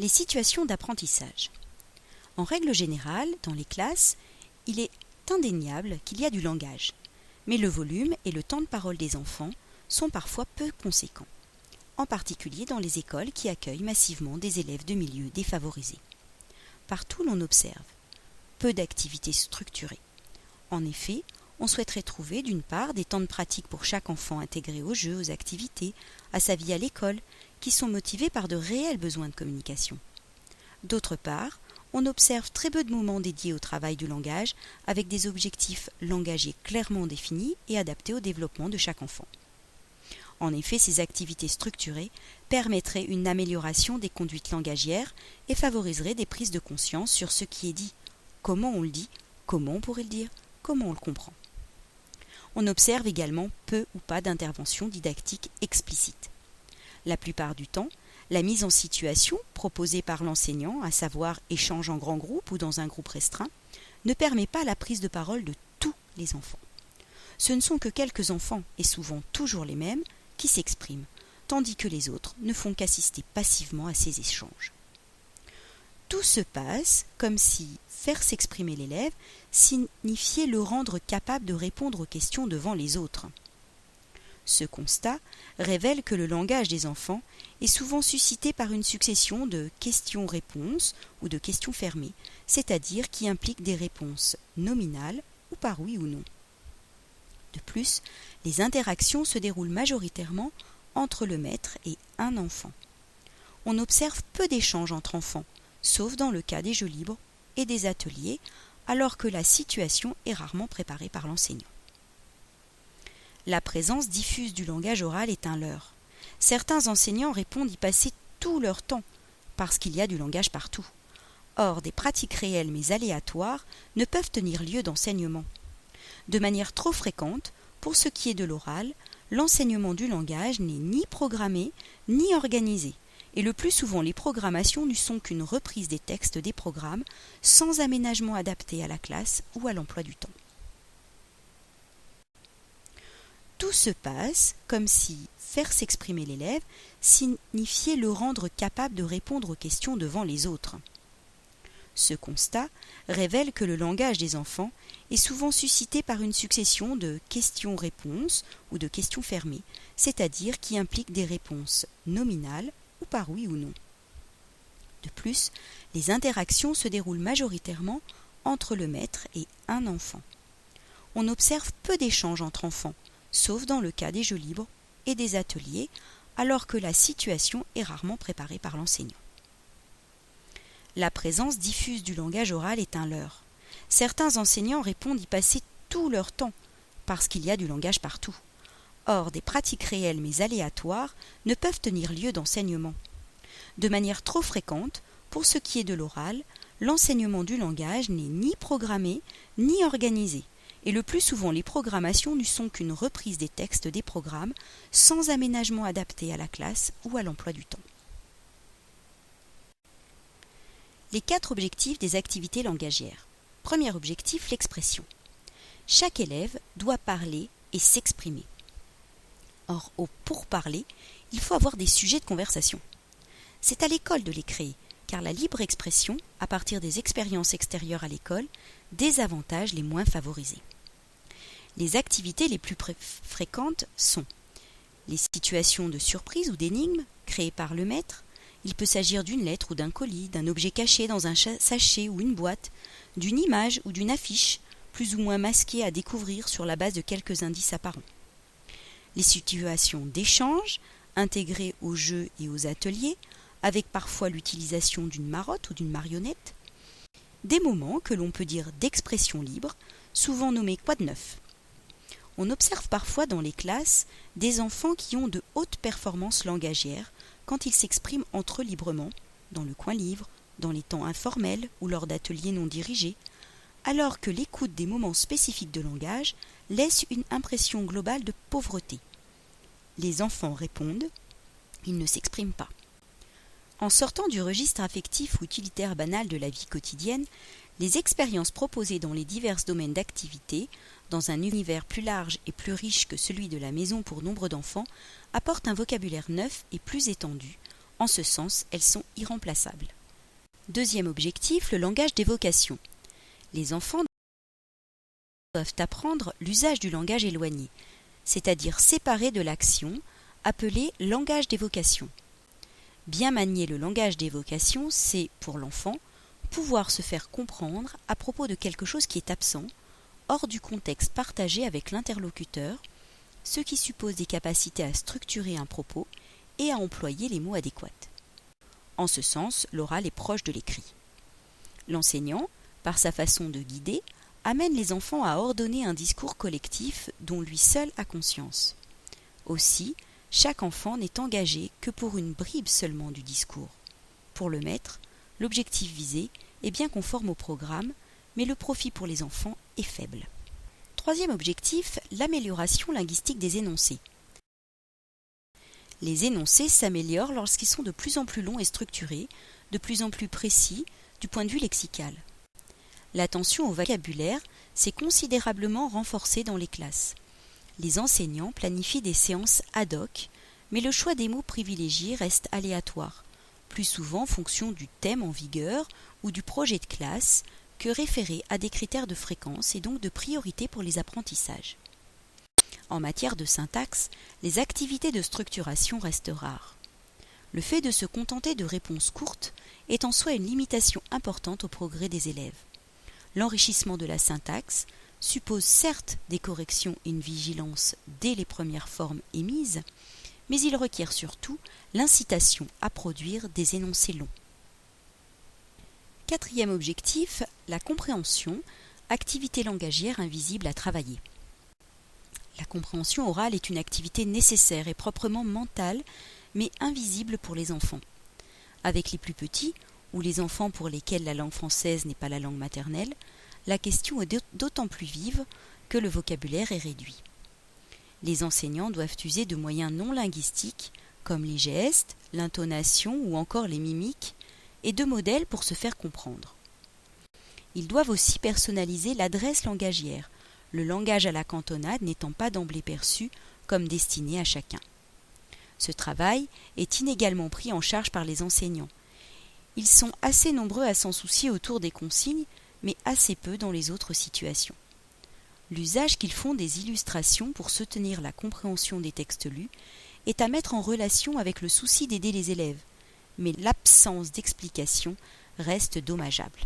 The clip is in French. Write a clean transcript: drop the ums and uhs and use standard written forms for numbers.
Les situations d'apprentissage. En règle générale, dans les classes, il est indéniable qu'il y a du langage, mais le volume et le temps de parole des enfants sont parfois peu conséquents, en particulier dans les écoles qui accueillent massivement des élèves de milieux défavorisés. Partout l'on observe peu d'activités structurées. En effet, on souhaiterait trouver d'une part des temps de pratique pour chaque enfant intégrés aux jeux, aux activités, à sa vie à l'école, qui sont motivés par de réels besoins de communication. D'autre part, on observe très peu de moments dédiés au travail du langage, avec des objectifs langagiers clairement définis et adaptés au développement de chaque enfant. En effet, ces activités structurées permettraient une amélioration des conduites langagières et favoriseraient des prises de conscience sur ce qui est dit, comment on le dit, comment on pourrait le dire, comment on le comprend. On observe également peu ou pas d'interventions didactiques explicites. La plupart du temps, la mise en situation proposée par l'enseignant, à savoir échange en grand groupe ou dans un groupe restreint, ne permet pas la prise de parole de tous les enfants. Ce ne sont que quelques enfants, et souvent toujours les mêmes, qui s'expriment, tandis que les autres ne font qu'assister passivement à ces échanges. Tout se passe comme si faire s'exprimer l'élève signifiait le rendre capable de répondre aux questions devant les autres. Ce constat révèle que le langage des enfants est souvent suscité par une succession de questions-réponses ou de questions fermées, c'est-à-dire qui impliquent des réponses nominales ou par oui ou non. De plus, les interactions se déroulent majoritairement entre le maître et un enfant. On observe peu d'échanges entre enfants, sauf dans le cas des jeux libres et des ateliers, alors que la situation est rarement préparée par l'enseignant. La présence diffuse du langage oral est un leurre. Certains enseignants répondent y passer tout leur temps, parce qu'il y a du langage partout. Or, des pratiques réelles mais aléatoires ne peuvent tenir lieu d'enseignement. De manière trop fréquente, pour ce qui est de l'oral, l'enseignement du langage n'est ni programmé ni organisé, et le plus souvent les programmations ne sont qu'une reprise des textes des programmes sans aménagement adapté à la classe ou à l'emploi du temps. Tout se passe comme si faire s'exprimer l'élève signifiait le rendre capable de répondre aux questions devant les autres. Ce constat révèle que le langage des enfants est souvent suscité par une succession de questions-réponses ou de questions fermées, c'est-à-dire qui impliquent des réponses nominales ou par oui ou non. De plus, les interactions se déroulent majoritairement entre le maître et un enfant. On observe peu d'échanges entre enfants, sauf dans le cas des jeux libres et des ateliers, alors que la situation est rarement préparée par l'enseignant. La présence diffuse du langage oral est un leurre. Certains enseignants répondent y passer tout leur temps, parce qu'il y a du langage partout. Or, des pratiques réelles mais aléatoires ne peuvent tenir lieu d'enseignement. De manière trop fréquente, pour ce qui est de l'oral, l'enseignement du langage n'est ni programmé ni organisé, et le plus souvent les programmations ne sont qu'une reprise des textes des programmes sans aménagement adapté à la classe ou à l'emploi du temps. Les 4 objectifs des activités langagières. Premier objectif, l'expression. Chaque élève doit parler et s'exprimer. Or, pour parler, il faut avoir des sujets de conversation. C'est à l'école de les créer, car la libre expression, à partir des expériences extérieures à l'école, désavantage les moins favorisés. Les activités les plus fréquentes sont les situations de surprise ou d'énigme créées par le maître. Il peut s'agir d'une lettre ou d'un colis, d'un objet caché dans un sachet ou une boîte, d'une image ou d'une affiche, plus ou moins masquée à découvrir sur la base de quelques indices apparents. Les situations d'échange, intégrées aux jeux et aux ateliers, avec parfois l'utilisation d'une marotte ou d'une marionnette. Des moments que l'on peut dire d'expression libre, souvent nommés quoi de neuf. On observe parfois dans les classes des enfants qui ont de hautes performances langagières quand ils s'expriment entre eux librement, dans le coin livre, dans les temps informels ou lors d'ateliers non dirigés, alors que l'écoute des moments spécifiques de langage laisse une impression globale de pauvreté. Les enfants répondent, ils ne s'expriment pas. En sortant du registre affectif ou utilitaire banal de la vie quotidienne, les expériences proposées dans les divers domaines d'activité, dans un univers plus large et plus riche que celui de la maison pour nombre d'enfants, apportent un vocabulaire neuf et plus étendu, En ce sens, elles sont irremplaçables. Deuxième objectif, le langage d'évocation. Les enfants doivent apprendre l'usage du langage éloigné, c'est-à-dire séparé de l'action, appelé langage d'évocation. Bien manier le langage d'évocation, c'est, pour l'enfant, pouvoir se faire comprendre à propos de quelque chose qui est absent, hors du contexte partagé avec l'interlocuteur, ce qui suppose des capacités à structurer un propos et à employer les mots adéquats. En ce sens, l'oral est proche de l'écrit. L'enseignant, par sa façon de guider, amène les enfants à ordonner un discours collectif dont lui seul a conscience. Aussi, chaque enfant n'est engagé que pour une bribe seulement du discours. Pour le maître, l'objectif visé est bien conforme au programme, mais le profit pour les enfants est faible. Troisième objectif, l'amélioration linguistique des énoncés. Les énoncés s'améliorent lorsqu'ils sont de plus en plus longs et structurés, de plus en plus précis du point de vue lexical. L'attention au vocabulaire s'est considérablement renforcée dans les classes. Les enseignants planifient des séances ad hoc, mais le choix des mots privilégiés reste aléatoire, plus souvent en fonction du thème en vigueur ou du projet de classe que référé à des critères de fréquence et donc de priorité pour les apprentissages. En matière de syntaxe, les activités de structuration restent rares. Le fait de se contenter de réponses courtes est en soi une limitation importante au progrès des élèves. L'enrichissement de la syntaxe suppose certes des corrections et une vigilance dès les premières formes émises, mais il requiert surtout l'incitation à produire des énoncés longs. Quatrième objectif, la compréhension, activité langagière invisible à travailler. La compréhension orale est une activité nécessaire et proprement mentale, mais invisible pour les enfants. Avec les plus petits, ou les enfants pour lesquels la langue française n'est pas la langue maternelle, la question est d'autant plus vive que le vocabulaire est réduit. Les enseignants doivent user de moyens non linguistiques, comme les gestes, l'intonation ou encore les mimiques, et de modèles pour se faire comprendre. Ils doivent aussi personnaliser l'adresse langagière, le langage à la cantonade n'étant pas d'emblée perçu comme destiné à chacun. Ce travail est inégalement pris en charge par les enseignants. Ils sont assez nombreux à s'en soucier autour des consignes, mais assez peu dans les autres situations. L'usage qu'ils font des illustrations pour soutenir la compréhension des textes lus est à mettre en relation avec le souci d'aider les élèves, mais l'absence d'explication reste dommageable.